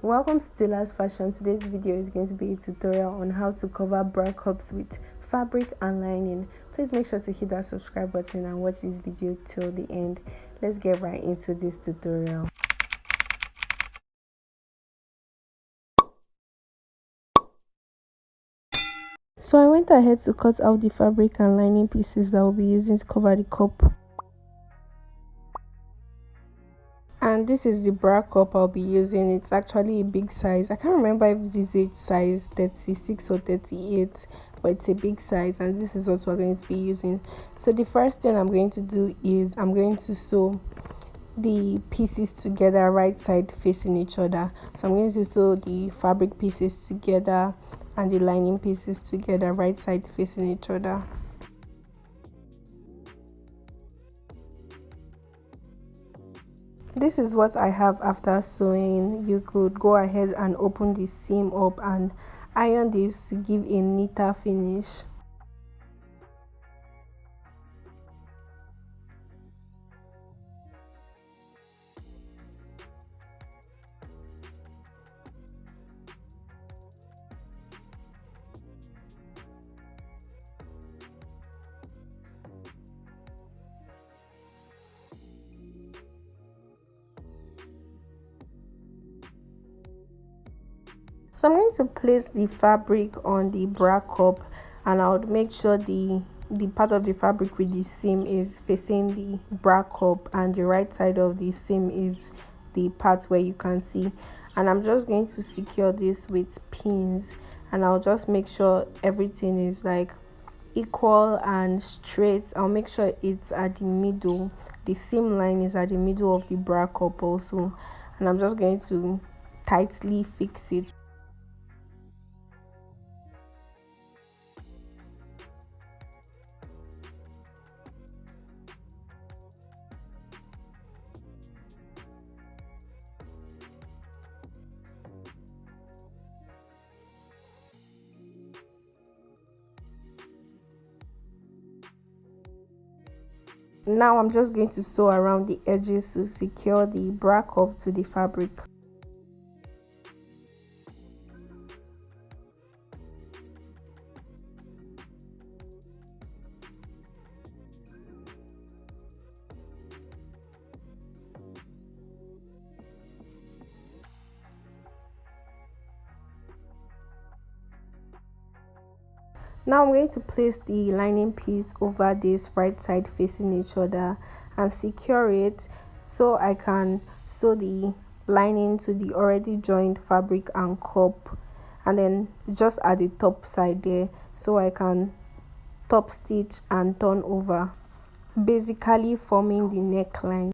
Welcome to Taylor's Fashion. Today's video is going to be a tutorial on how to cover bra cups with fabric and lining. Please make sure to hit that subscribe button and watch this video till the end. Let's get right into this tutorial. So I went ahead to cut out the fabric and lining pieces that we'll be using to cover the cup. And this is the bra cup I'll be using. It's actually a big size. I can't remember if this is size 36 or 38, but it's a big size, and this is what we're going to be using. So the first thing I'm going to do is I'm going to sew the pieces together, right side facing each other. So I'm going to sew the fabric pieces together and the lining pieces together, right side facing each other. This is what I have after sewing. You could go ahead and open the seam up and iron this to give a neater finish. So I'm going to place the fabric on the bra cup, and I would make sure the part of the fabric with the seam is facing the bra cup, and the right side of the seam is the part where you can see. And I'm just going to secure this with pins, and I'll just make sure everything is like equal and straight. I'll make sure it's at the middle. The seam line is at the middle of the bra cup also, and I'm just going to tightly fix it. Now I'm just going to sew around the edges to secure the bra cup to the fabric. Now I'm going to place the lining piece over this right side facing each other and secure it so I can sew the lining to the already joined fabric and cup, and then just at the top side there so I can top stitch and turn over, basically forming the neckline.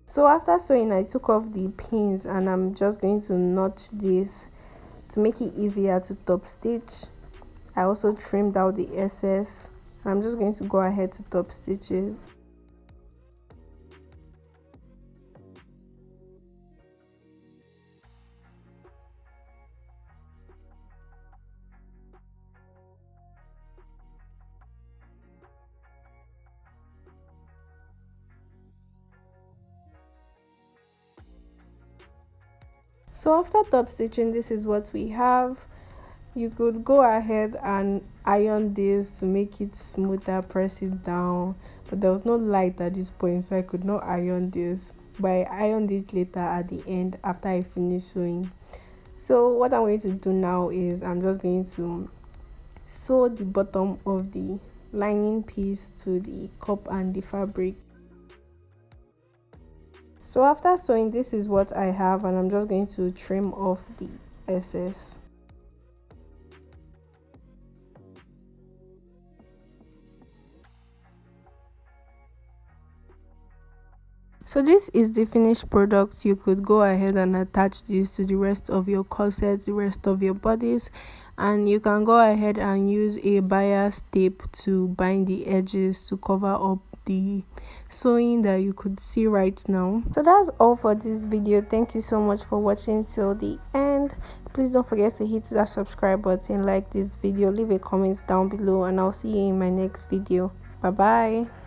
So after sewing, I took off the pins, and I'm just going to notch this to make it easier to top stitch. I also trimmed out the excess. I'm just going to go ahead to top stitch it. So after top stitching, this is what we have. You could go ahead and iron this to make it smoother, press it down, but there was no light at this point, so I could not iron this, but I ironed it later at the end after I finished sewing. So what I'm going to do now is I'm just going to sew the bottom of the lining piece to the cup and the fabric. So after sewing, this is what I have, and I'm just going to trim off the excess. So this is the finished product. You could go ahead and attach this to the rest of your corsets, the rest of your bodies, and you can go ahead and use a bias tape to bind the edges to cover up the sewing that you could see right now. So that's all for this video. Thank you so much for watching till the end. Please don't forget to hit that subscribe button, like this video, leave a comment down below, and I'll see you in my next video. Bye bye.